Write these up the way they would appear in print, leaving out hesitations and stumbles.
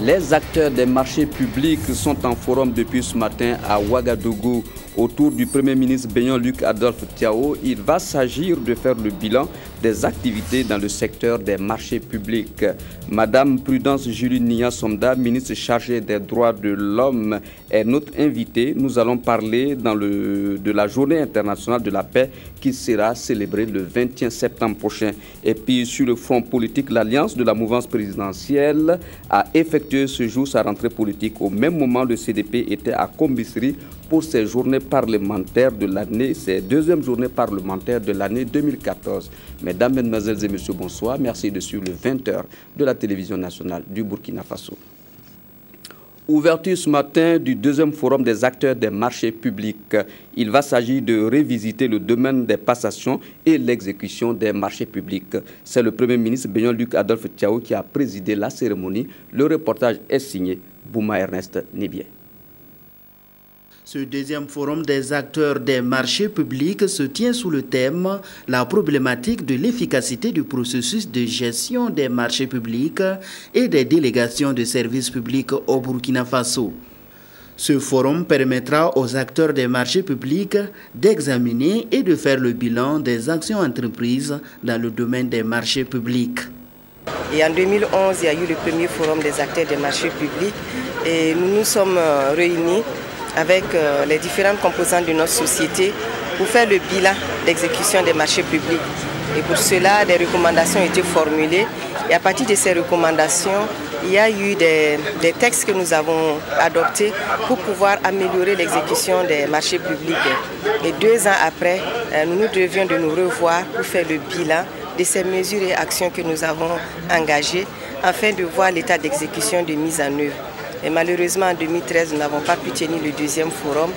Les acteurs des marchés publics sont en forum depuis ce matin à Ouagadougou. Autour du Premier ministre Bénion Luc Adolphe Tiao, il va s'agir de faire le bilan des activités dans le secteur des marchés publics. Madame Prudence Julie Nia Somda, ministre chargée des droits de l'homme, est notre invitée. Nous allons parler de la journée internationale de la paix qui sera célébrée le 21 septembre prochain. Et puis sur le front politique, l'Alliance de la mouvance présidentielle a effectué ce jour sa rentrée politique. Au même moment, le CDP était à Combissery pour ses journées parlementaires de l'année, ses deuxièmes journées parlementaires de l'année 2014. Mesdames, Mesdemoiselles et Messieurs, bonsoir. Merci de suivre le 20h de la télévision nationale du Burkina Faso. Ouverture ce matin du deuxième forum des acteurs des marchés publics. Il va s'agir de revisiter le domaine des passations et l'exécution des marchés publics. C'est le Premier ministre Bénion Luc Adolphe Tiao qui a présidé la cérémonie. Le reportage est signé Bouma Ernest Nibier. Ce deuxième forum des acteurs des marchés publics se tient sous le thème « La problématique de l'efficacité du processus de gestion des marchés publics et des délégations de services publics au Burkina Faso ». Ce forum permettra aux acteurs des marchés publics d'examiner et de faire le bilan des actions entreprises dans le domaine des marchés publics. Et en 2011, il y a eu le premier forum des acteurs des marchés publics et nous nous sommes réunis avec les différentes composantes de notre société pour faire le bilan d'exécution des marchés publics. Et pour cela, des recommandations ont été formulées. Et à partir de ces recommandations, il y a eu des textes que nous avons adoptés pour pouvoir améliorer l'exécution des marchés publics. Et 2 ans après, nous devions de nous revoir pour faire le bilan de ces mesures et actions que nous avons engagées afin de voir l'état d'exécution de mise en œuvre. Et malheureusement, en 2013, nous n'avons pas pu tenir le deuxième forum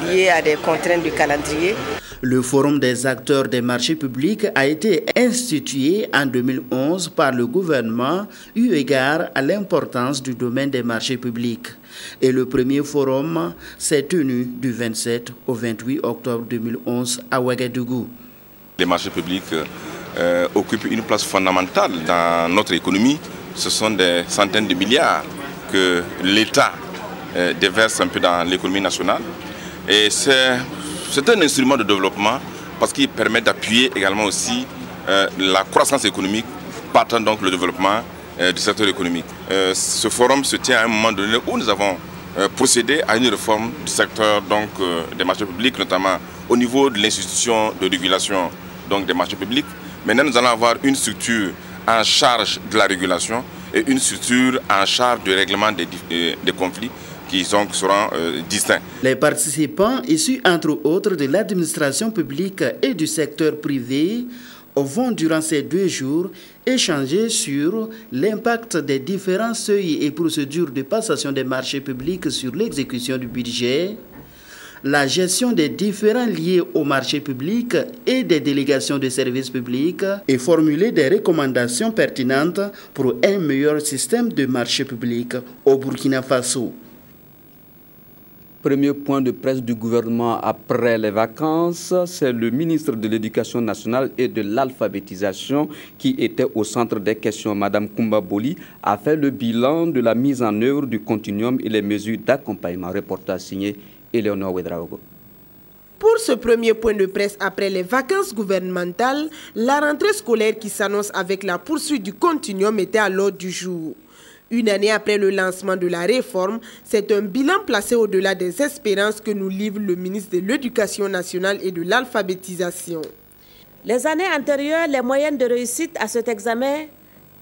lié à des contraintes de calendrier. Le forum des acteurs des marchés publics a été institué en 2011 par le gouvernement eu égard à l'importance du domaine des marchés publics. Et le premier forum s'est tenu du 27 au 28 octobre 2011 à Ouagadougou. Les marchés publics occupent une place fondamentale dans notre économie. Ce sont des centaines de milliards que l'État déverse un peu dans l'économie nationale. Et c'est un instrument de développement parce qu'il permet d'appuyer également aussi la croissance économique, partant donc le développement du secteur économique. Ce forum se tient à un moment donné où nous avons procédé à une réforme du secteur donc, des marchés publics, notamment au niveau de l'institution de régulation donc, des marchés publics. Maintenant, nous allons avoir une structure en charge de la régulation et une structure en charge du règlement des conflits qui seront distincts. Les participants, issus entre autres de l'administration publique et du secteur privé, vont durant ces 2 jours échanger sur l'impact des différents seuils et procédures de passation des marchés publics sur l'exécution du budget, la gestion des différends liés au marché public et des délégations de services publics et formuler des recommandations pertinentes pour un meilleur système de marché public au Burkina Faso. Premier point de presse du gouvernement après les vacances, c'est le ministre de l'Éducation nationale et de l'alphabétisation qui était au centre des questions. Madame Koumba Boli a fait le bilan de la mise en œuvre du continuum et les mesures d'accompagnement. Reportage signé Eleonore Ouedraogo. Pour ce premier point de presse après les vacances gouvernementales, la rentrée scolaire qui s'annonce avec la poursuite du continuum était à l'ordre du jour. Une année après le lancement de la réforme, c'est un bilan placé au-delà des espérances que nous livre le ministre de l'Éducation nationale et de l'alphabétisation. Les années antérieures, les moyennes de réussite à cet examen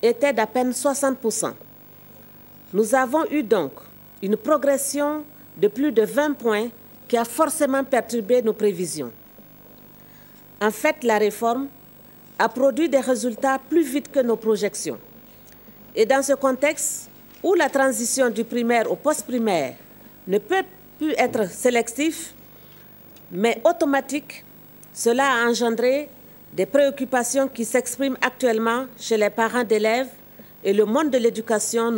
étaient d'à peine 60%. Nous avons eu donc une progression de plus de 20 points qui a forcément perturbé nos prévisions. En fait, la réforme a produit des résultats plus vite que nos projections. Et dans ce contexte où la transition du primaire au post-primaire ne peut plus être sélective, mais automatique, cela a engendré des préoccupations qui s'expriment actuellement chez les parents d'élèves et le monde de l'éducation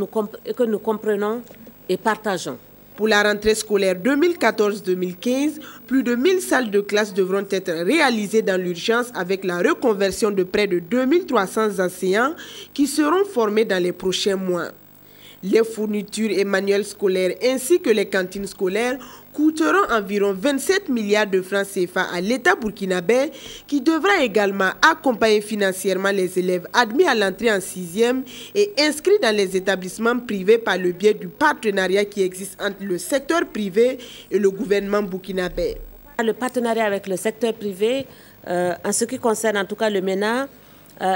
que nous comprenons et partageons. Pour la rentrée scolaire 2014-2015, plus de 1000 salles de classe devront être réalisées dans l'urgence avec la reconversion de près de 2300 enseignants qui seront formés dans les prochains mois. Les fournitures et manuels scolaires ainsi que les cantines scolaires coûteront environ 27 milliards de francs CFA à l'État burkinabé qui devra également accompagner financièrement les élèves admis à l'entrée en 6e et inscrits dans les établissements privés par le biais du partenariat qui existe entre le secteur privé et le gouvernement burkinabé. Le partenariat avec le secteur privé, en ce qui concerne en tout cas le MENA,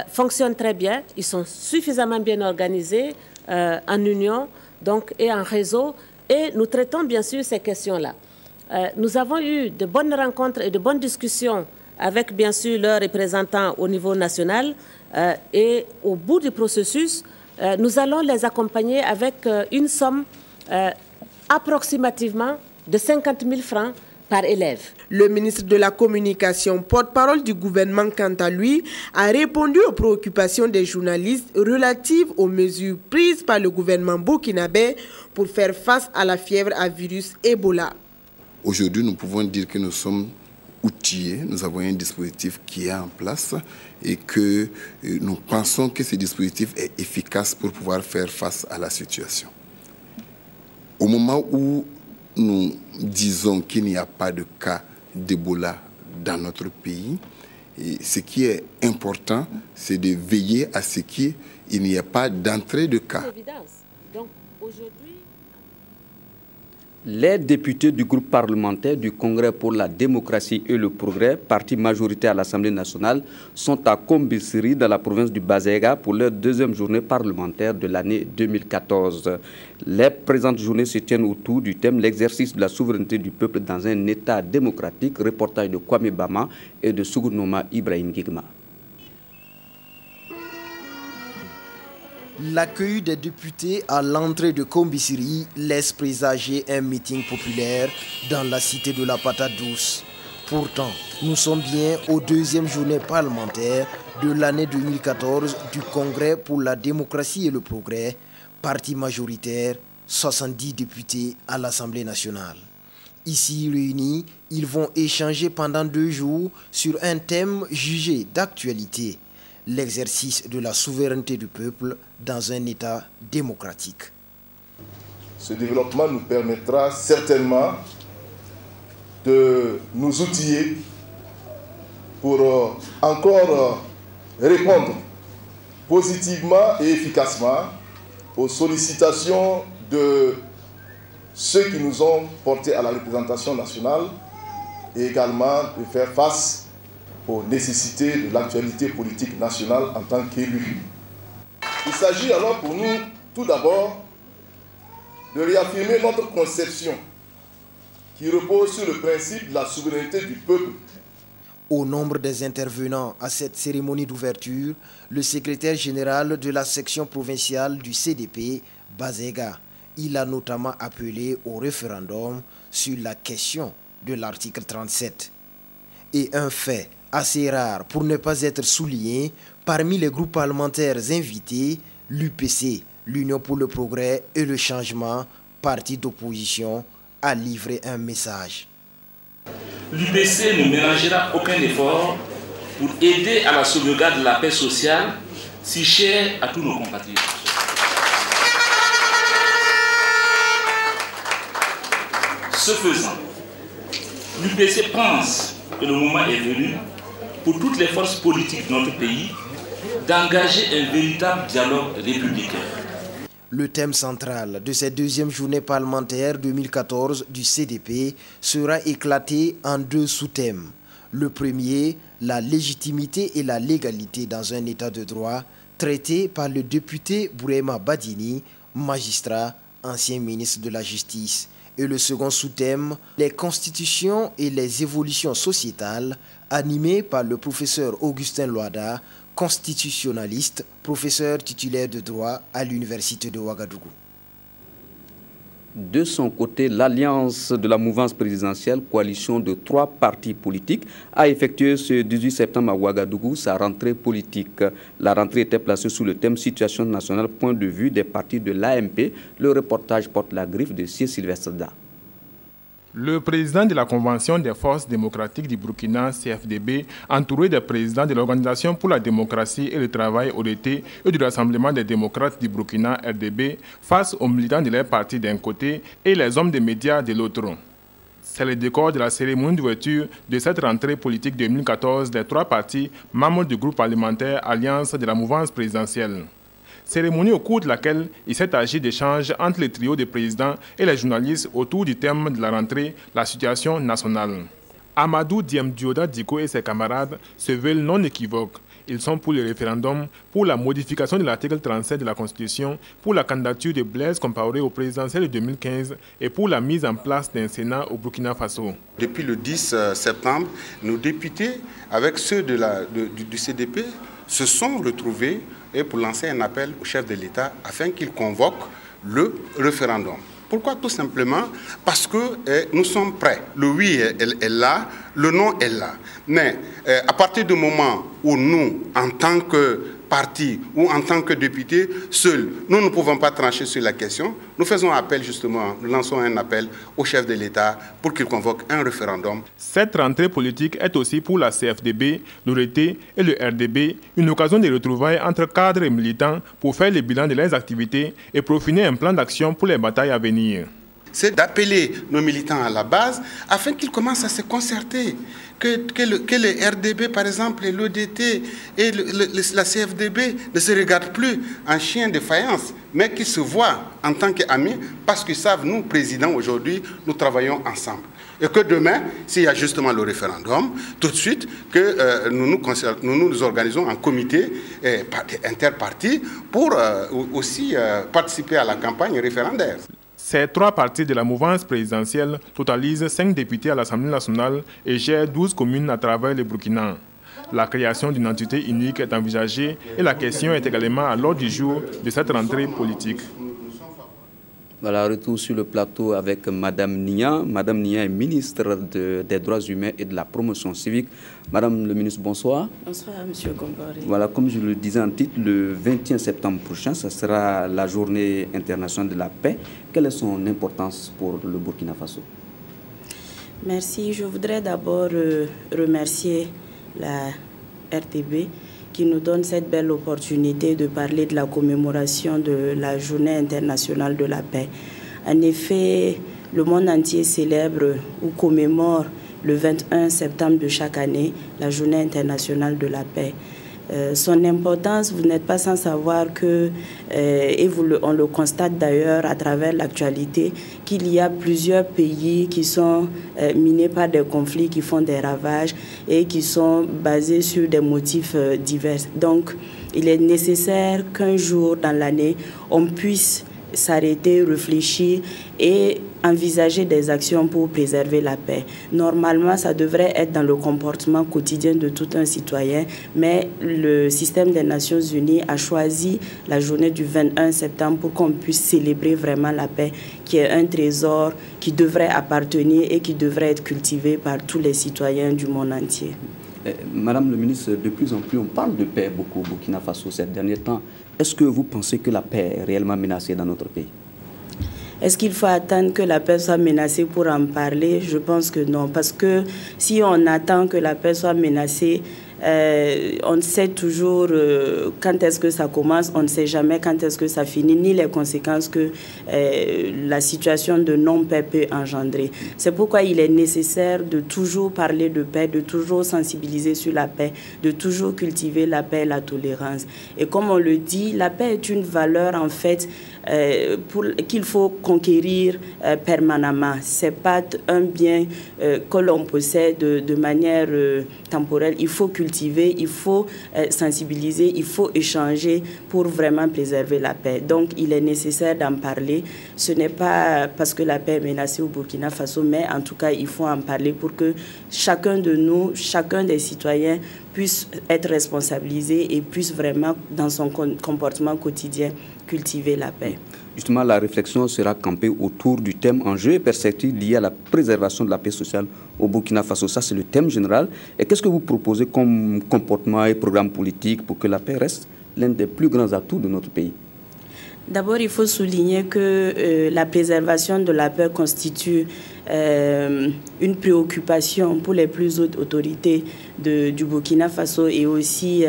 fonctionne très bien. Ils sont suffisamment bien organisés en union donc, et en réseau. Et nous traitons bien sûr ces questions-là. Nous avons eu de bonnes rencontres et de bonnes discussions avec bien sûr leurs représentants au niveau national. Et au bout du processus, nous allons les accompagner avec une somme approximativement de 50 000 francs par élève. Le ministre de la Communication, porte-parole du gouvernement, quant à lui, a répondu aux préoccupations des journalistes relatives aux mesures prises par le gouvernement burkinabé pour faire face à la fièvre à virus Ebola. Aujourd'hui, nous pouvons dire que nous sommes outillés, nous avons un dispositif qui est en place et que nous pensons que ce dispositif est efficace pour pouvoir faire face à la situation. Au moment où nous disons qu'il n'y a pas de cas d'Ebola dans notre pays, et ce qui est important, c'est de veiller à ce qu'il n'y ait pas d'entrée de cas. Donc, aujourd'hui, les députés du groupe parlementaire du Congrès pour la démocratie et le progrès, parti majoritaire à l'Assemblée nationale, sont à Kombisiri dans la province du Bazéga pour leur deuxième journée parlementaire de l'année 2014. Les présentes journées se tiennent autour du thème « L'exercice de la souveraineté du peuple dans un État démocratique », reportage de Kwame Bama et de Sugunoma Ibrahim Gigma. L'accueil des députés à l'entrée de Kombisiri laisse présager un meeting populaire dans la cité de la patate douce. Pourtant, nous sommes bien aux deuxième journée parlementaire de l'année 2014 du Congrès pour la démocratie et le progrès, parti majoritaire, 70 députés à l'Assemblée nationale. Ici réunis, ils vont échanger pendant 2 jours sur un thème jugé d'actualité: l'exercice de la souveraineté du peuple dans un État démocratique. Ce développement nous permettra certainement de nous outiller pour encore répondre positivement et efficacement aux sollicitations de ceux qui nous ont portés à la représentation nationale et également de faire face aux nécessités de l'actualité politique nationale en tant qu'élus. Il s'agit alors pour nous, tout d'abord, de réaffirmer notre conception qui repose sur le principe de la souveraineté du peuple. Au nombre des intervenants à cette cérémonie d'ouverture, le secrétaire général de la section provinciale du CDP, Bazéga, il a notamment appelé au référendum sur la question de l'article 37. Et un fait assez rare pour ne pas être souligné, parmi les groupes parlementaires invités, l'UPC, l'Union pour le progrès et le changement, parti d'opposition, a livré un message. L'UPC ne ménagera aucun effort pour aider à la sauvegarde de la paix sociale si chère à tous nos compatriotes. Ce faisant, l'UPC pense que le moment est venu pour toutes les forces politiques de notre pays d'engager un véritable dialogue républicain. Le thème central de cette deuxième journée parlementaire 2014 du CDP sera éclaté en 2 sous-thèmes. Le premier, la légitimité et la légalité dans un état de droit, traité par le député Bourema Badini, magistrat, ancien ministre de la Justice. Et le second sous-thème, les constitutions et les évolutions sociétales, animé par le professeur Augustin Loada, constitutionnaliste, professeur titulaire de droit à l'université de Ouagadougou. De son côté, l'Alliance de la mouvance présidentielle, coalition de 3 partis politiques, a effectué ce 18 septembre à Ouagadougou sa rentrée politique. La rentrée était placée sous le thème Situation nationale, point de vue des partis de l'AMP. Le reportage porte la griffe de Sylvestre Da. Le président de la Convention des forces démocratiques du Burkina, CFDB, entouré des présidents de l'Organisation pour la démocratie et le travail ODT et du Rassemblement des démocrates du Burkina, RDB, face aux militants de leur parti d'un côté et les hommes des médias de l'autre. C'est le décor de la cérémonie d'ouverture de cette rentrée politique 2014 des trois partis membres du groupe parlementaire Alliance de la mouvance présidentielle. Cérémonie au cours de laquelle il s'est agi d'échanges entre le trio de présidents et les journalistes autour du thème de la rentrée, la situation nationale. Amadou Diemdioda Diko et ses camarades se veulent non équivoques. Ils sont pour le référendum, pour la modification de l'article 37 de la Constitution, pour la candidature de Blaise Compaoré au présidentiel de 2015 et pour la mise en place d'un Sénat au Burkina Faso. Depuis le 10 septembre, nos députés, avec ceux du CDP, se sont retrouvés et pour lancer un appel au chef de l'État afin qu'il convoque le référendum. Pourquoi? Tout simplement parce que nous sommes prêts. Le oui est là, le non est là. Mais à partir du moment où nous, en tant que parti ou en tant que député, seuls, nous ne pouvons pas trancher sur la question, nous faisons appel justement, nous lançons un appel au chef de l'État pour qu'il convoque un référendum. Cette rentrée politique est aussi pour la CFDB, l'ODT et le RDB une occasion de retrouvailles entre cadres et militants pour faire le bilan de leurs activités et peaufiner un plan d'action pour les batailles à venir. C'est d'appeler nos militants à la base afin qu'ils commencent à se concerter. Que le RDB, par exemple, et l'ODT et la CFDB ne se regardent plus en chien de faïence, mais qu'ils se voient en tant qu'amis parce qu'ils savent, nous, présidents, aujourd'hui, nous travaillons ensemble. Et que demain, s'il y a justement le référendum, tout de suite, que nous nous organisons en comité interparti pour aussi participer à la campagne référendaire. Ces trois partis de la mouvance présidentielle totalisent 5 députés à l'Assemblée nationale et gèrent 12 communes à travers le Burkina. La création d'une entité unique est envisagée et la question est également à l'ordre du jour de cette rentrée politique. Voilà, retour sur le plateau avec Madame Nia. Madame Nia est ministre des Droits humains et de la promotion civique. Madame le ministre, bonsoir. Bonsoir, Monsieur Gombari. Voilà, comme je le disais en titre, le 21 septembre prochain, ce sera la journée internationale de la paix. Quelle est son importance pour le Burkina Faso? Merci. Je voudrais d'abord remercier la RDB qui nous donne cette belle opportunité de parler de la commémoration de la Journée internationale de la paix. En effet, le monde entier célèbre ou commémore le 21 septembre de chaque année la Journée internationale de la paix. Son importance, vous n'êtes pas sans savoir que, on le constate d'ailleurs à travers l'actualité, qu'il y a plusieurs pays qui sont minés par des conflits qui font des ravages et qui sont basés sur des motifs divers. Donc, il est nécessaire qu'un jour dans l'année, on puisse s'arrêter, réfléchir et envisager des actions pour préserver la paix. Normalement, ça devrait être dans le comportement quotidien de tout un citoyen, mais le système des Nations Unies a choisi la journée du 21 septembre pour qu'on puisse célébrer vraiment la paix, qui est un trésor qui devrait appartenir et qui devrait être cultivé par tous les citoyens du monde entier. Madame le ministre, de plus en plus, on parle de paix beaucoup au Burkina Faso ces derniers temps. Est-ce que vous pensez que la paix est réellement menacée dans notre pays? Est-ce qu'il faut attendre que la paix soit menacée pour en parler? Je pense que non, parce que si on attend que la paix soit menacée, on sait toujours quand est-ce que ça commence, on ne sait jamais quand est-ce que ça finit, ni les conséquences que la situation de non-paix peut engendrer. C'est pourquoi il est nécessaire de toujours parler de paix, de toujours sensibiliser sur la paix, de toujours cultiver la paix et la tolérance. Et comme on le dit, la paix est une valeur en fait qu'il faut conquérir permanemment. Ce n'est pas un bien que l'on possède de manière temporelle. Il faut cultiver, il faut sensibiliser, il faut échanger pour vraiment préserver la paix. Donc, il est nécessaire d'en parler. Ce n'est pas parce que la paix est menacée au Burkina Faso, mais en tout cas, il faut en parler pour que chacun de nous, chacun des citoyens puisse être responsabilisé et puisse vraiment, dans son comportement quotidien, cultiver la paix. Justement, la réflexion sera campée autour du thème enjeux et perspectives liés à la préservation de la paix sociale au Burkina Faso. Ça, c'est le thème général. Et qu'est-ce que vous proposez comme comportement et programme politique pour que la paix reste l'un des plus grands atouts de notre pays? D'abord, il faut souligner que la préservation de la paix constitue une préoccupation pour les plus hautes autorités du Burkina Faso, et aussi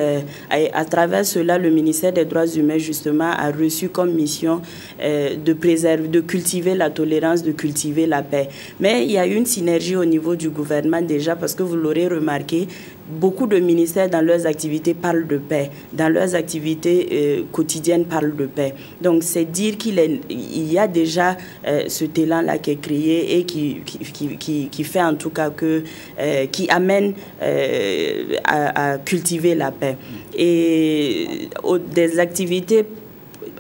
à travers cela, le ministère des Droits humains justement a reçu comme mission de cultiver la tolérance, de cultiver la paix. Mais il y a une synergie au niveau du gouvernement déjà, parce que vous l'aurez remarqué, beaucoup de ministères dans leurs activités parlent de paix, dans leurs activités quotidiennes parlent de paix. Donc c'est dire qu'il y a déjà ce élan-là qui est créé et qui fait en tout cas qui amène à cultiver la paix. Et des activités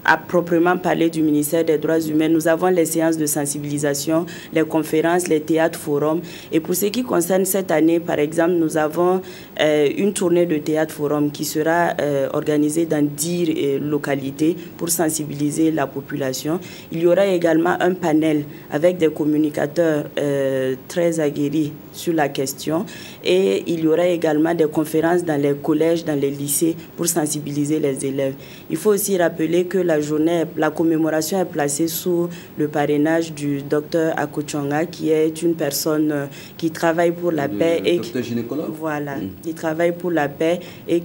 à proprement parler du ministère des Droits humains, nous avons les séances de sensibilisation, les conférences, les théâtres, forums. Et pour ce qui concerne cette année, par exemple, nous avons une tournée de théâtre forum qui sera organisée dans 10 localités pour sensibiliser la population. Il y aura également un panel avec des communicateurs très aguerris sur la question, et il y aura également des conférences dans les collèges, dans les lycées pour sensibiliser les élèves. Il faut aussi rappeler que la commémoration est placée sous le parrainage du docteur Akochonga, qui est une personne qui travaille pour la paix. Docteur gynécologue. Voilà, qui travaille pour la paix et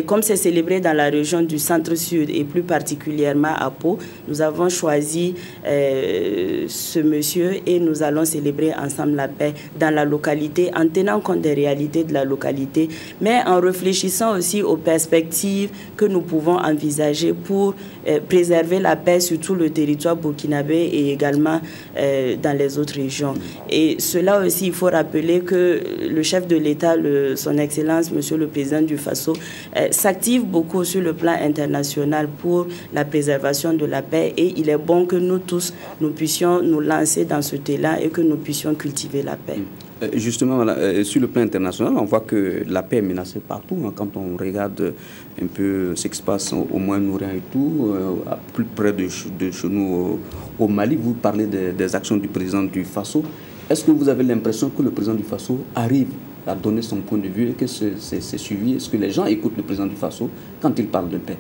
comme c'est célébré dans la région du centre-sud et plus particulièrement à Pau, nous avons choisi ce monsieur et nous allons célébrer ensemble la paix dans la localité en tenant compte des réalités de la localité, mais en réfléchissant aussi aux perspectives que nous pouvons envisager pour préserver la paix sur tout le territoire burkinabé et également dans les autres régions. Et cela aussi, il faut rappeler que le chef de l'État, son Excellence, Monsieur le Président du Faso, s'active beaucoup sur le plan international pour la préservation de la paix, et il est bon que nous tous, nous puissions nous lancer dans ce élan et que nous puissions cultiver la paix. Justement, sur le plan international, on voit que la paix est menacée partout. Quand on regarde un peu ce qui se passe au Moyen-Orient et tout, plus près de chez nous, au Mali, vous parlez des actions du président du Faso. Est-ce que vous avez l'impression que le président du Faso arrive à donner son point de vue et que c'est suivi? Est-ce que les gens écoutent le président du Faso quand il parle de paix?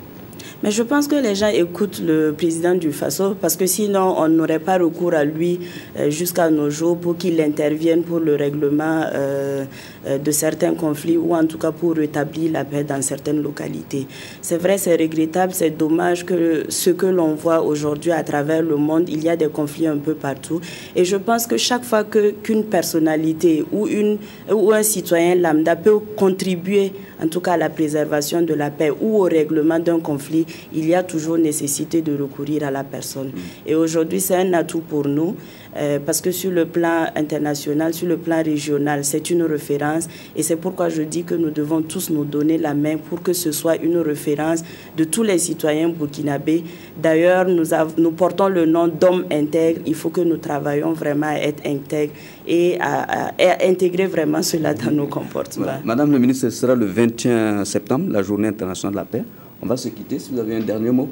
Mais je pense que les gens écoutent le président du Faso, parce que sinon on n'aurait pas recours à lui jusqu'à nos jours pour qu'il intervienne pour le règlement de certains conflits, ou en tout cas pour rétablir la paix dans certaines localités. C'est vrai, c'est regrettable, c'est dommage que ce que l'on voit aujourd'hui à travers le monde, il y a des conflits un peu partout. Et je pense que chaque fois qu'une personnalité ou un citoyen lambda peut contribuer en tout cas à la préservation de la paix ou au règlement d'un conflit, il y a toujours nécessité de recourir à la personne. Et aujourd'hui, c'est un atout pour nous, parce que sur le plan international, sur le plan régional, c'est une référence, et c'est pourquoi je dis que nous devons tous nous donner la main pour que ce soit une référence de tous les citoyens burkinabés. D'ailleurs, nous portons le nom d'hommes intègres. Il faut que nous travaillions vraiment à être intègres et à intégrer vraiment cela dans nos comportements. Voilà. Madame le ministre, ce sera le 21 septembre, la journée internationale de la paix. On va se quitter. Si vous avez un dernier mot.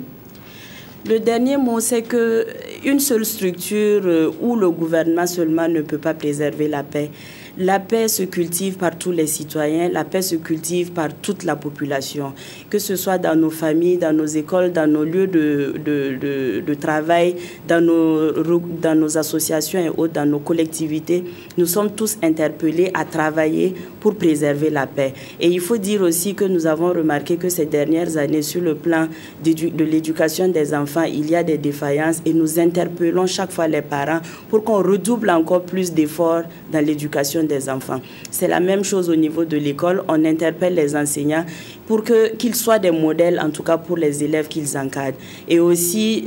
Le dernier mot, c'est qu'une seule structure où le gouvernement seulement ne peut pas préserver la paix. La paix se cultive par tous les citoyens, la paix se cultive par toute la population, que ce soit dans nos familles, dans nos écoles, dans nos lieux de travail, dans nos associations et autres, dans nos collectivités. Nous sommes tous interpellés à travailler pour préserver la paix. Et il faut dire aussi que nous avons remarqué que ces dernières années, sur le plan de l'éducation des enfants, il y a des défaillances, et nous interpellons chaque fois les parents pour qu'on redouble encore plus d'efforts dans l'éducation des enfants. C'est la même chose au niveau de l'école. On interpelle les enseignants pour qu'ils soient des modèles, en tout cas pour les élèves qu'ils encadrent. Et aussi,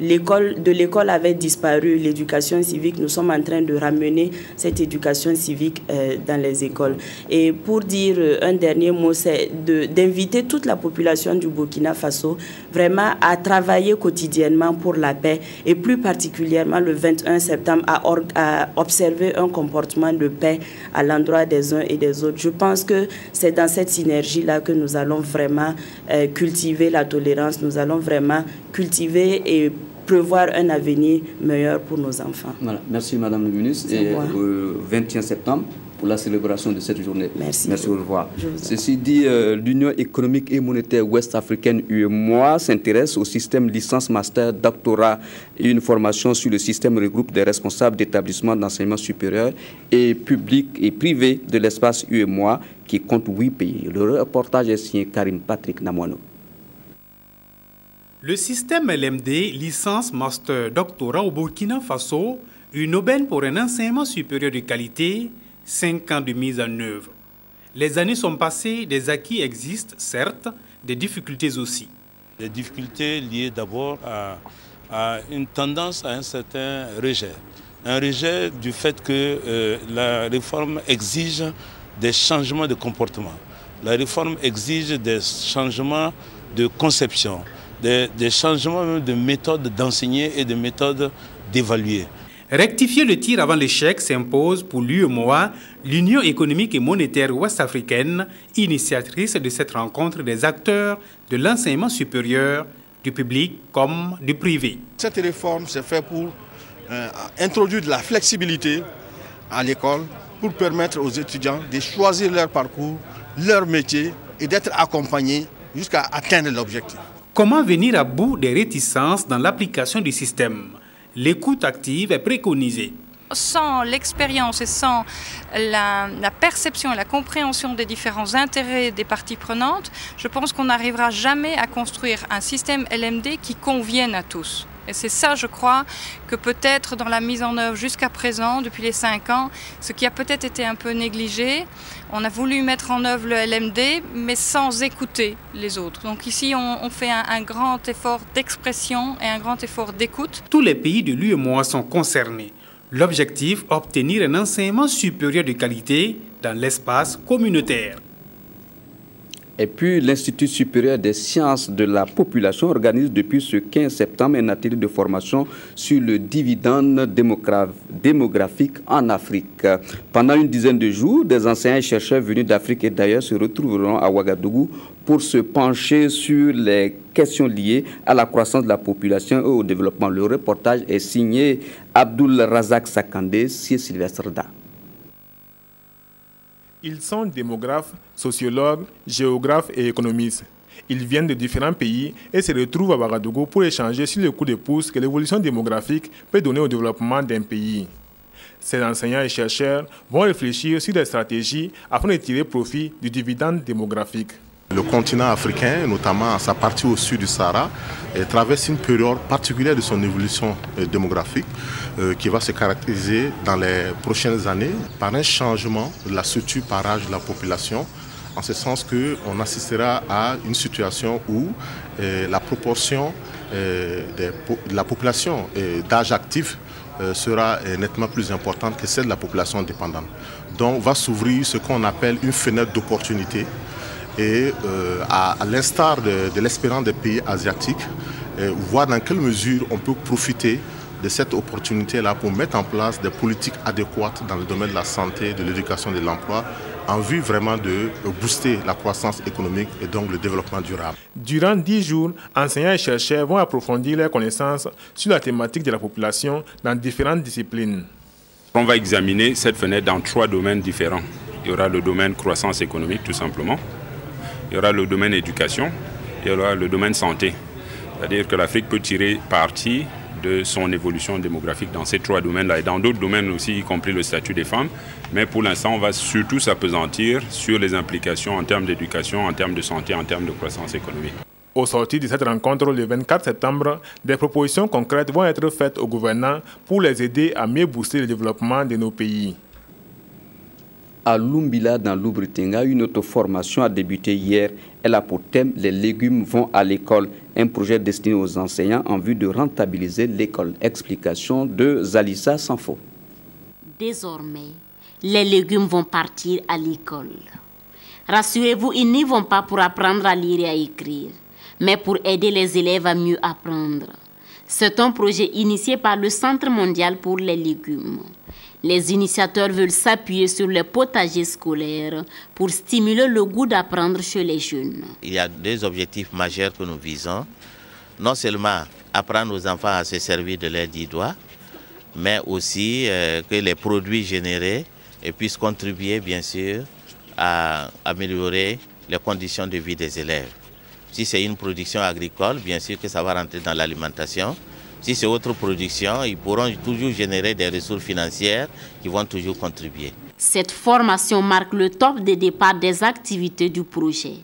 l'école avait disparu, l'éducation civique. Nous sommes en train de ramener cette éducation civique dans les écoles. Et pour dire un dernier mot, c'est d'inviter toute la population du Burkina Faso vraiment à travailler quotidiennement pour la paix, et plus particulièrement le 21 septembre à observer un comportement de paix à l'endroit des uns et des autres. Je pense que c'est dans cette synergie-là que nous allons vraiment cultiver la tolérance, nous allons vraiment cultiver et prévoir un avenir meilleur pour nos enfants. Voilà. Merci Madame le ministre. Et 21 septembre, pour la célébration de cette journée. Merci. Merci, au revoir. Ceci dit, l'Union économique et monétaire ouest-africaine UEMOA s'intéresse au système licence, master, doctorat et une formation sur le système regroupe des responsables d'établissements d'enseignement supérieur et public et privé de l'espace UEMOA qui compte 8 pays. Le reportage est signé Karim Patrick Namouano. Le système LMD, licence, master, doctorat au Burkina Faso, une aubaine pour un enseignement supérieur de qualité, 5 ans de mise en œuvre. Les années sont passées, des acquis existent, certes, des difficultés aussi. Des difficultés liées d'abord à une tendance à un certain rejet. Un rejet du fait que la réforme exige des changements de comportement. La réforme exige des changements de conception, des changements même de méthode d'enseigner et de méthode d'évaluer. Rectifier le tir avant l'échec s'impose pour l'UEMOA, l'Union économique et monétaire ouest-africaine, initiatrice de cette rencontre des acteurs de l'enseignement supérieur, du public comme du privé. Cette réforme s'est faite pour introduire de la flexibilité à l'école, pour permettre aux étudiants de choisir leur parcours, leur métier et d'être accompagnés jusqu'à atteindre l'objectif. Comment venir à bout des réticences dans l'application du système? L'écoute active est préconisée. Sans l'expérience et sans la perception et la compréhension des différents intérêts des parties prenantes, je pense qu'on n'arrivera jamais à construire un système LMD qui convienne à tous. Et c'est ça, je crois, que peut-être dans la mise en œuvre jusqu'à présent, depuis les 5 ans, ce qui a peut-être été un peu négligé. On a voulu mettre en œuvre le LMD, mais sans écouter les autres. Donc ici, on fait un grand effort d'expression et un grand effort d'écoute. Tous les pays de l'UEMOA sont concernés. L'objectif, obtenir un enseignement supérieur de qualité dans l'espace communautaire. Et puis, l'Institut supérieur des sciences de la population organise depuis ce 15 septembre un atelier de formation sur le dividende démographique en Afrique. Pendant une dizaine de jours, des enseignants et chercheurs venus d'Afrique et d'ailleurs se retrouveront à Ouagadougou pour se pencher sur les questions liées à la croissance de la population et au développement. Le reportage est signé Abdul Razak Sakandé, Sylvestre Da. Ils sont démographes, sociologues, géographes et économistes. Ils viennent de différents pays et se retrouvent à Ouagadougou pour échanger sur le coup de pouce que l'évolution démographique peut donner au développement d'un pays. Ces enseignants et chercheurs vont réfléchir sur des stratégies afin de tirer profit du dividende démographique. Le continent africain, notamment sa partie au sud du Sahara, traverse une période particulière de son évolution démographique qui va se caractériser dans les prochaines années par un changement de la structure par âge de la population, en ce sens qu'on assistera à une situation où la proportion de la population d'âge actif sera nettement plus importante que celle de la population dépendante. Donc va s'ouvrir ce qu'on appelle une fenêtre d'opportunité. Et à l'instar de l'espérance des pays asiatiques, voir dans quelle mesure on peut profiter de cette opportunité-là pour mettre en place des politiques adéquates dans le domaine de la santé, de l'éducation et de l'emploi, en vue vraiment de booster la croissance économique et donc le développement durable. Durant 10 jours, enseignants et chercheurs vont approfondir leurs connaissances sur la thématique de la population dans différentes disciplines. On va examiner cette fenêtre dans 3 domaines différents. Il y aura le domaine croissance économique tout simplement. Il y aura le domaine éducation, et il y aura le domaine santé. C'est-à-dire que l'Afrique peut tirer parti de son évolution démographique dans ces 3 domaines-là et dans d'autres domaines aussi, y compris le statut des femmes. Mais pour l'instant, on va surtout s'appesantir sur les implications en termes d'éducation, en termes de santé, en termes de croissance économique. Au sortir de cette rencontre le 24 septembre, des propositions concrètes vont être faites aux gouvernants pour les aider à mieux booster le développement de nos pays. À Lumbila, dans l'Oubretinga, une autre formation a débuté hier. Elle a pour thème « Les légumes vont à l'école », un projet destiné aux enseignants en vue de rentabiliser l'école. Explication de Zalissa Sanfo. Désormais, les légumes vont partir à l'école. Rassurez-vous, ils n'y vont pas pour apprendre à lire et à écrire, mais pour aider les élèves à mieux apprendre. C'est un projet initié par le Centre mondial pour les légumes. Les initiateurs veulent s'appuyer sur les potagers scolaires pour stimuler le goût d'apprendre chez les jeunes. Il y a 2 objectifs majeurs que nous visons. Non seulement apprendre aux enfants à se servir de leurs 10 doigts, mais aussi que les produits générés et puisse contribuer bien sûr à améliorer les conditions de vie des élèves. Si c'est une production agricole, bien sûr que ça va rentrer dans l'alimentation. Si c'est autre production, ils pourront toujours générer des ressources financières qui vont toujours contribuer. Cette formation marque le top de départ des activités du projet.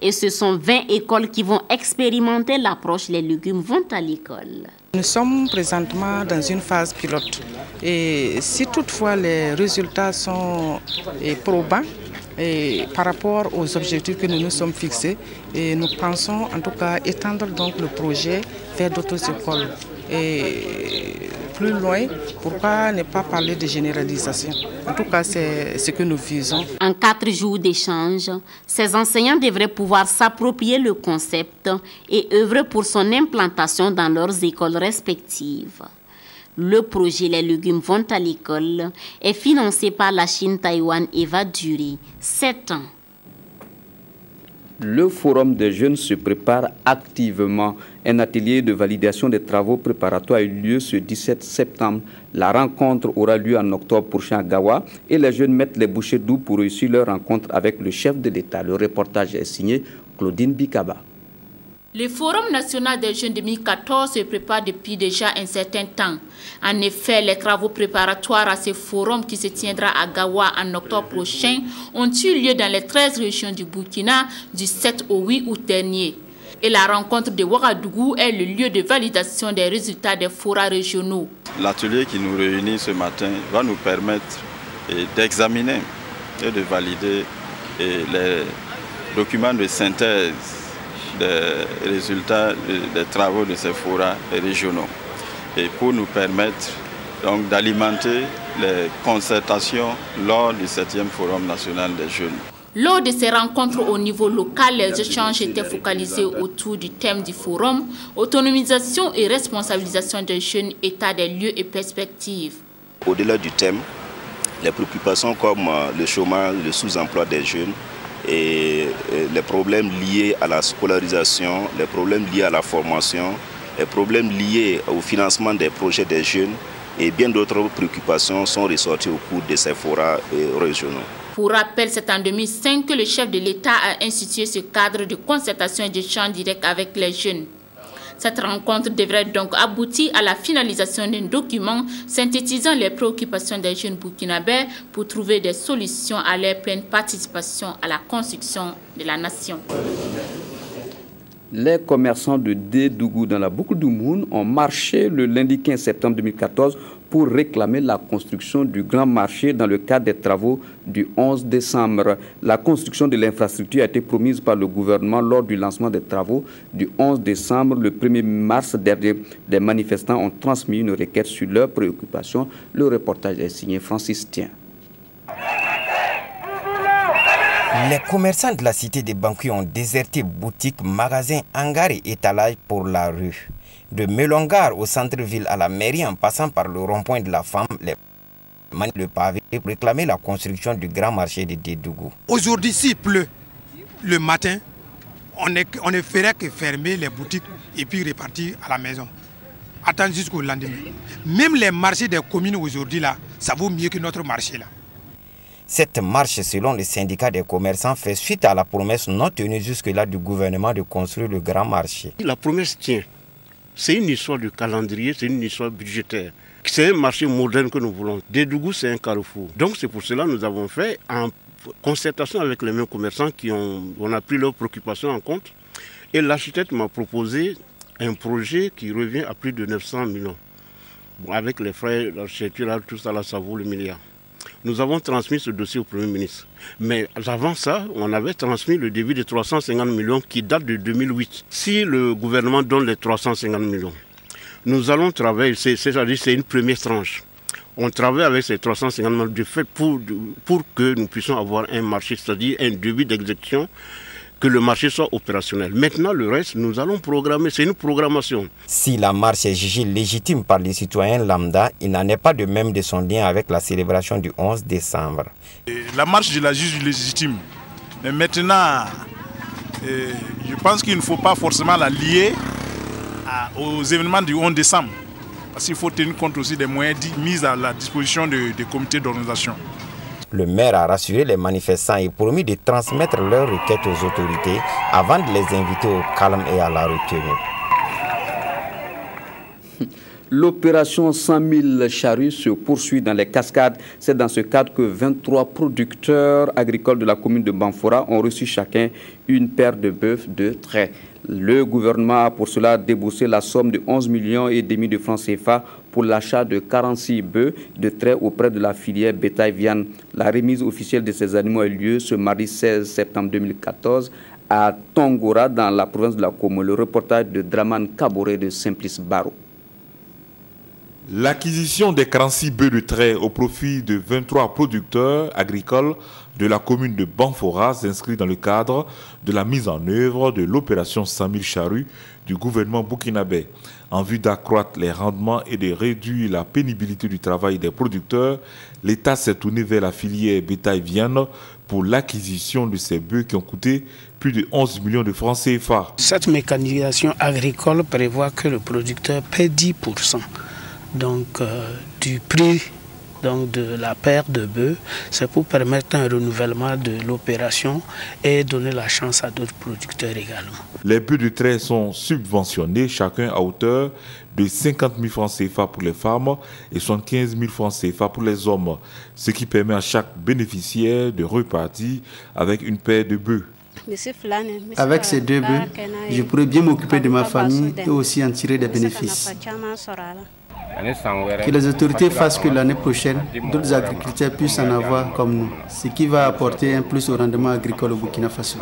Et ce sont 20 écoles qui vont expérimenter l'approche « Les légumes vont à l'école ». Nous sommes présentement dans une phase pilote. Et si toutefois les résultats sont probants, et par rapport aux objectifs que nous nous sommes fixés, et nous pensons en tout cas étendre donc le projet vers d'autres écoles. Et plus loin, pourquoi ne pas parler de généralisation? En tout cas, c'est ce que nous visons. En 4 jours d'échange, ces enseignants devraient pouvoir s'approprier le concept et œuvrer pour son implantation dans leurs écoles respectives. Le projet Les légumes vont à l'école est financé par la Chine-Taïwan et va durer 7 ans. Le Forum des jeunes se prépare activement. Un atelier de validation des travaux préparatoires a eu lieu ce 17 septembre. La rencontre aura lieu en octobre prochain à Gawa et les jeunes mettent les bouchées doubles pour réussir leur rencontre avec le chef de l'État. Le reportage est signé Claudine Bikaba. Le Forum national des jeunes 2014 se prépare depuis déjà un certain temps. En effet, les travaux préparatoires à ce forum qui se tiendra à Gawa en octobre prochain ont eu lieu dans les 13 régions du Burkina du 7 au 8 août dernier. Et la rencontre de Ouagadougou est le lieu de validation des résultats des forats régionaux. L'atelier qui nous réunit ce matin va nous permettre d'examiner et de valider les documents de synthèse des résultats des travaux de ces forats régionaux et pour nous permettre donc d'alimenter les concertations lors du 7e Forum national des jeunes. Lors de ces rencontres au niveau local, les échanges étaient focalisés autour du thème du forum, autonomisation et responsabilisation des jeunes, état des lieux et perspectives. Au-delà du thème, les préoccupations comme le chômage, le sous-emploi des jeunes, et les problèmes liés à la scolarisation, les problèmes liés à la formation, les problèmes liés au financement des projets des jeunes et bien d'autres préoccupations sont ressorties au cours de ces forats régionaux. Pour rappel, c'est en 2005 que le chef de l'État a institué ce cadre de concertation et d'échange direct avec les jeunes. Cette rencontre devrait donc aboutir à la finalisation d'un document synthétisant les préoccupations des jeunes burkinabés pour trouver des solutions à leur pleine participation à la construction de la nation. Les commerçants de Dédougou dans la boucle du Moun ont marché le lundi 15 septembre 2014 pour réclamer la construction du grand marché dans le cadre des travaux du 11 décembre. La construction de l'infrastructure a été promise par le gouvernement lors du lancement des travaux du 11 décembre. Le 1er mars dernier, des manifestants ont transmis une requête sur leurs préoccupations. Le reportage est signé Francis Tien. Les commerçants de la cité des Banquiers ont déserté boutiques, magasins, hangars et étalages pour la rue. De Melongar au centre-ville à la mairie en passant par le rond-point de la femme, les le pavé pour réclamer la construction du grand marché de Dédougou. Aujourd'hui, s'il pleut le matin, on ne ferait que fermer les boutiques et puis repartir à la maison. Attendre jusqu'au lendemain. Même les marchés des communes aujourd'hui, là, ça vaut mieux que notre marché là. Cette marche, selon le syndicat des commerçants, fait suite à la promesse non tenue jusque-là du gouvernement de construire le grand marché. La promesse tient. C'est une histoire de calendrier, c'est une histoire budgétaire. C'est un marché moderne que nous voulons. Dédougou, c'est un carrefour. Donc c'est pour cela que nous avons fait, en concertation avec les mêmes commerçants, on a pris leurs préoccupations en compte. Et l'architecte m'a proposé un projet qui revient à plus de 900 millions. Bon, avec les frais d'architecture, tout ça, là, ça vaut le milliard. Nous avons transmis ce dossier au Premier ministre. Mais avant ça, on avait transmis le devis de 350 millions qui date de 2008. Si le gouvernement donne les 350 millions, nous allons travailler, c'est-à-dire c'est une première tranche. On travaille avec ces 350 millions de fait pour que nous puissions avoir un marché, c'est-à-dire un début d'exécution, que le marché soit opérationnel. Maintenant, le reste, nous allons programmer, c'est une programmation. Si la marche est jugée légitime par les citoyens lambda, il n'en est pas de même de son lien avec la célébration du 11 décembre. La marche, je la juge légitime. Mais maintenant, je pense qu'il ne faut pas forcément la lier aux événements du 11 décembre. Parce qu'il faut tenir compte aussi des moyens mis à la disposition des comités d'organisation. Le maire a rassuré les manifestants et promis de transmettre leurs requêtes aux autorités avant de les inviter au calme et à la retenue. L'opération 100 000 charrues se poursuit dans les Cascades. C'est dans ce cadre que 23 producteurs agricoles de la commune de Banfora ont reçu chacun une paire de bœufs de trait. Le gouvernement a pour cela déboursé la somme de 11,5 millions de francs CFA pour l'achat de 46 bœufs de trait auprès de la filière bétail-viande. La remise officielle de ces animaux a eu lieu ce mardi 16 septembre 2014 à Tongora dans la province de la Como. Le reportage de Draman Kaboré de Simplice Baro. L'acquisition des 46 bœufs de trait au profit de 23 producteurs agricoles de la commune de Banfora s'inscrit dans le cadre de la mise en œuvre de l'opération 100 000 charrues du gouvernement burkinabé. En vue d'accroître les rendements et de réduire la pénibilité du travail des producteurs, l'État s'est tourné vers la filière bétail-viande pour l'acquisition de ces bœufs qui ont coûté plus de 11 millions de francs CFA. Cette mécanisation agricole prévoit que le producteur paie 10%. Du prix de la paire de bœufs, c'est pour permettre un renouvellement de l'opération et donner la chance à d'autres producteurs également. Les bœufs de trait sont subventionnés, chacun à hauteur de 50 000 francs CFA pour les femmes et 75 000 francs CFA pour les hommes, ce qui permet à chaque bénéficiaire de repartir avec une paire de bœufs. Avec ces 2 bœufs, je pourrais bien m'occuper de ma famille et aussi en tirer des bénéfices. Que les autorités fassent que l'année prochaine, d'autres agriculteurs puissent en avoir comme nous, ce qui va apporter un plus au rendement agricole au Burkina Faso.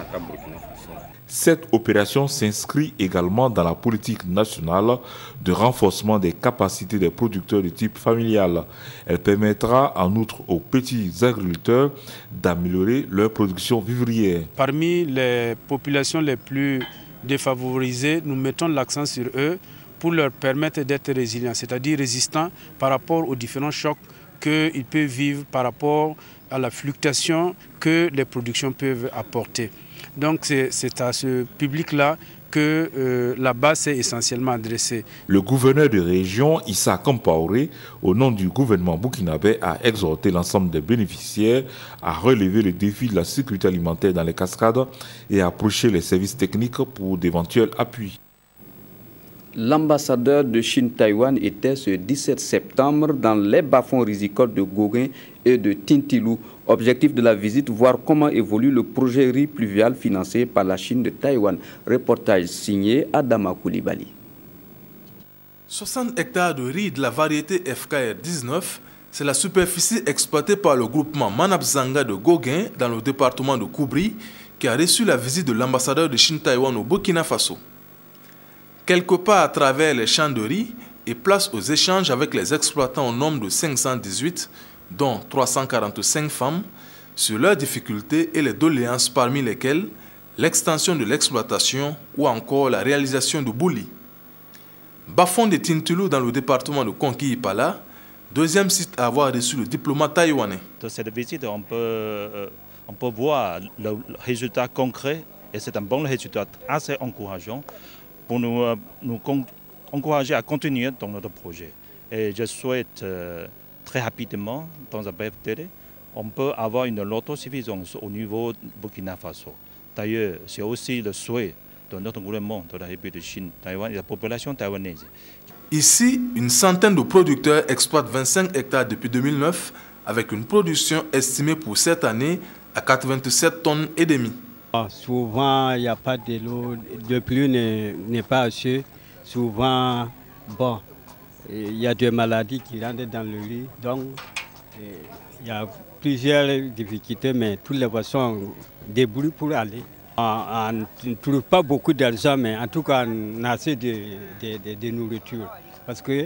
Cette opération s'inscrit également dans la politique nationale de renforcement des capacités des producteurs de type familial. Elle permettra en outre aux petits agriculteurs d'améliorer leur production vivrière. Parmi les populations les plus défavorisées, nous mettons l'accent sur eux pour leur permettre d'être résilients, c'est-à-dire résistants par rapport aux différents chocs qu'ils peuvent vivre, par rapport à la fluctuation que les productions peuvent apporter. Donc c'est à ce public-là que la base s'est essentiellement adressée. Le gouverneur de région, Issa Kampaoré, au nom du gouvernement burkinabé, a exhorté l'ensemble des bénéficiaires à relever le défi de la sécurité alimentaire dans les cascades et à approcher les services techniques pour d'éventuels appuis. L'ambassadeur de Chine-Taïwan était ce 17 septembre dans les bas-fonds rizicoles de Gauguin et de Tintilou. Objectif de la visite, voir comment évolue le projet riz pluvial financé par la Chine de Taïwan. Reportage signé Adama Koulibaly. 60 hectares de riz de la variété FKR 19, c'est la superficie exploitée par le groupement Manabzanga de Gauguin dans le département de Koubri qui a reçu la visite de l'ambassadeur de Chine-Taïwan au Burkina Faso. Quelque part à travers les champs de riz et place aux échanges avec les exploitants au nombre de 518, dont 345 femmes, sur leurs difficultés et les doléances parmi lesquelles l'extension de l'exploitation ou encore la réalisation de boulis. Bas-fond de Tintilou dans le département de Konki-Ipala, deuxième site à avoir reçu le diplomate taïwanais. Dans cette visite, on peut voir le résultat concret et c'est un bon résultat assez encourageant pour nous encourager à continuer dans notre projet. Et je souhaite très rapidement, dans un bref délai, on peut avoir une autosuffisance au niveau Burkina Faso. D'ailleurs, c'est aussi le souhait de notre gouvernement de la République de Chine, Taïwan et la population taïwanaise. Ici, une centaine de producteurs exploitent 25 hectares depuis 2009 avec une production estimée pour cette année à 87 tonnes et demie. Souvent, il n'y a pas de l'eau, le pluie n'est pas assez. Souvent, bon, il y a des maladies qui rentrent dans le riz. Donc, il y a plusieurs difficultés, mais toutes les façons, débrouillent pour aller. On ne trouve pas beaucoup d'argent, mais en tout cas, on a assez de nourriture. Parce que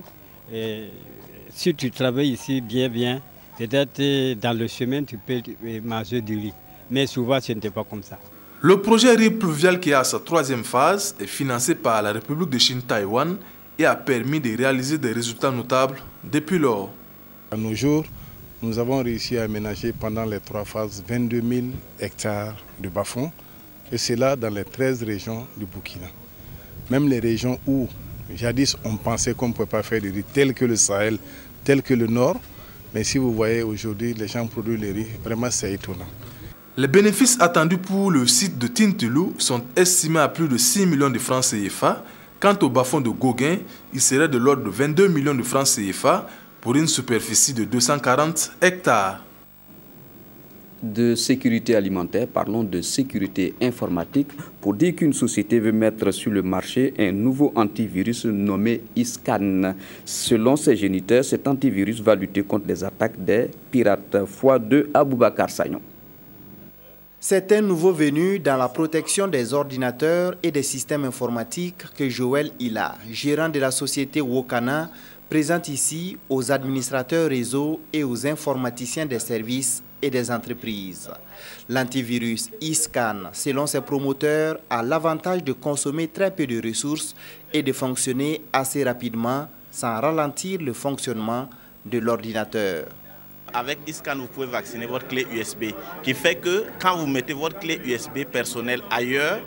si tu travailles ici bien, peut-être dans le chemin, tu peux manger du riz. Mais souvent, ce n'était pas comme ça. Le projet riz pluvial qui est à sa troisième phase est financé par la République de Chine-Taïwan et a permis de réaliser des résultats notables depuis lors. À nos jours, nous avons réussi à aménager pendant les 3 phases 22 000 hectares de bas-fonds et c'est là dans les 13 régions du Burkina. Même les régions où jadis on pensait qu'on ne pouvait pas faire de riz, telles que le Sahel, telles que le Nord, Mais si vous voyez aujourd'hui, les gens produisent le riz, vraiment c'est étonnant. Les bénéfices attendus pour le site de Tintelou sont estimés à plus de 6 millions de francs CFA. Quant au bas-fond de Gauguin, il serait de l'ordre de 22 millions de francs CFA pour une superficie de 240 hectares. De sécurité alimentaire, parlons de sécurité informatique pour dire qu'une société veut mettre sur le marché un nouveau antivirus nommé ISCAN. Selon ses géniteurs, cet antivirus va lutter contre les attaques des pirates. x2 Aboubakar Sagnon. C'est un nouveau venu dans la protection des ordinateurs et des systèmes informatiques que Joël Hila, gérant de la société Wokana, présente ici aux administrateurs réseau et aux informaticiens des services et des entreprises. L'antivirus ISCAN, selon ses promoteurs, a l'avantage de consommer très peu de ressources et de fonctionner assez rapidement sans ralentir le fonctionnement de l'ordinateur. Avec ISCAN, vous pouvez vacciner votre clé USB, qui fait que quand vous mettez votre clé USB personnelle ailleurs,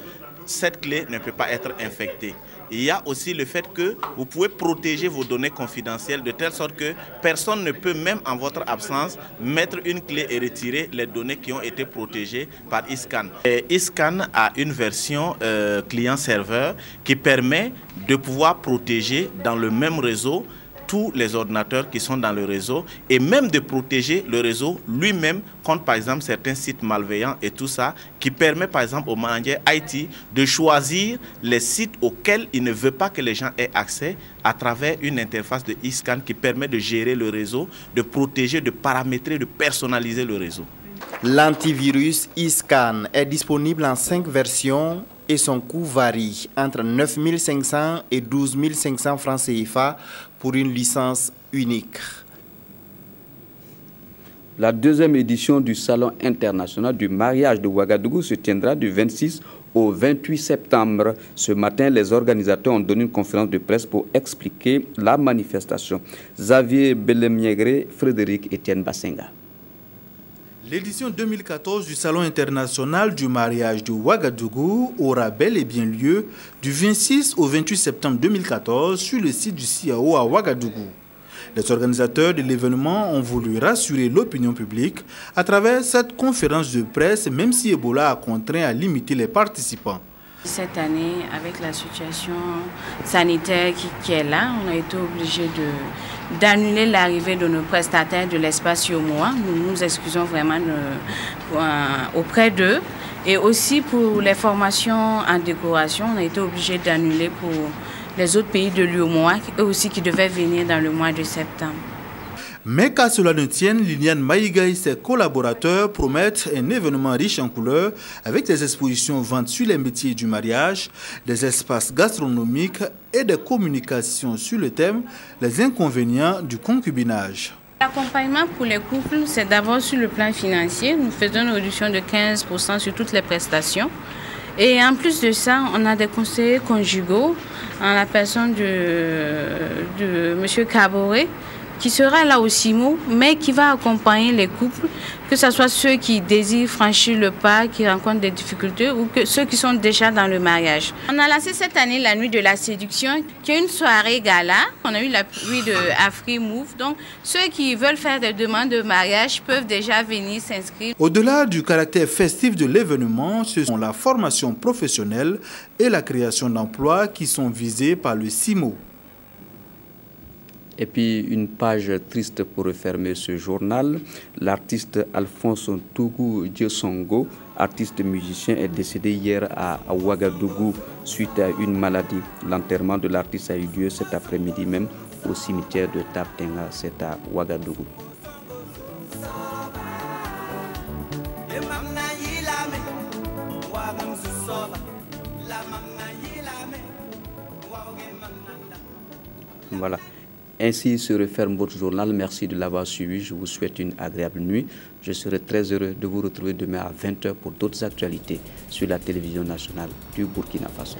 cette clé ne peut pas être infectée. Il y a aussi le fait que vous pouvez protéger vos données confidentielles de telle sorte que personne ne peut, même en votre absence, mettre une clé et retirer les données qui ont été protégées par ISCAN. Et ISCAN a une version client-serveur qui permet de pouvoir protéger dans le même réseau tous les ordinateurs qui sont dans le réseau et même de protéger le réseau lui-même contre par exemple certains sites malveillants et tout ça, qui permet par exemple au manager IT de choisir les sites auxquels il ne veut pas que les gens aient accès à travers une interface de ISCAN qui permet de gérer le réseau, de protéger, de paramétrer, de personnaliser le réseau. L'antivirus ISCAN est disponible en 5 versions et son coût varie entre 9 500 et 12 500 francs CFA pour une licence unique. La deuxième édition du Salon international du mariage de Ouagadougou se tiendra du 26 au 28 septembre. Ce matin, les organisateurs ont donné une conférence de presse pour expliquer la manifestation. Xavier Belemiègre, Frédéric Etienne Bassenga. L'édition 2014 du Salon international du mariage de Ouagadougou aura bel et bien lieu du 26 au 28 septembre 2014 sur le site du CIAO à Ouagadougou. Les organisateurs de l'événement ont voulu rassurer l'opinion publique à travers cette conférence de presse, même si Ebola a contraint à limiter les participants. Cette année, avec la situation sanitaire qui est là, on a été obligé d'annuler l'arrivée de nos prestataires de l'espace Yomoa. Nous nous excusons vraiment auprès d'eux. Et aussi pour les formations en décoration, on a été obligé d'annuler pour les autres pays de l'Yomoa, eux aussi qui devaient venir dans le mois de septembre. Mais qu'à cela ne tienne, Liliane Maïga et ses collaborateurs promettent un événement riche en couleurs avec des expositions ventes sur les métiers du mariage, des espaces gastronomiques et des communications sur le thème « Les inconvénients du concubinage ». L'accompagnement pour les couples, c'est d'abord sur le plan financier. Nous faisons une réduction de 15% sur toutes les prestations. Et en plus de ça, on a des conseillers conjugaux en la personne de M. Caboret, qui sera là au CIMO, mais qui va accompagner les couples, que ce soit ceux qui désirent franchir le pas, qui rencontrent des difficultés, ou que ceux qui sont déjà dans le mariage. On a lancé cette année la nuit de la séduction, qui est une soirée gala. On a eu l'appui de AfriMove. Donc, ceux qui veulent faire des demandes de mariage peuvent déjà venir s'inscrire. Au-delà du caractère festif de l'événement, ce sont la formation professionnelle et la création d'emplois qui sont visés par le CIMO. Et puis une page triste pour refermer ce journal. L'artiste Alphonse Tougou Diosongo, artiste musicien, est décédé hier à Ouagadougou suite à une maladie. L'enterrement de l'artiste a eu lieu cet après-midi même au cimetière de Taptenga, c'est à Ouagadougou. Voilà. Ainsi se referme votre journal. Merci de l'avoir suivi. Je vous souhaite une agréable nuit. Je serai très heureux de vous retrouver demain à 20h pour d'autres actualités sur la télévision nationale du Burkina Faso.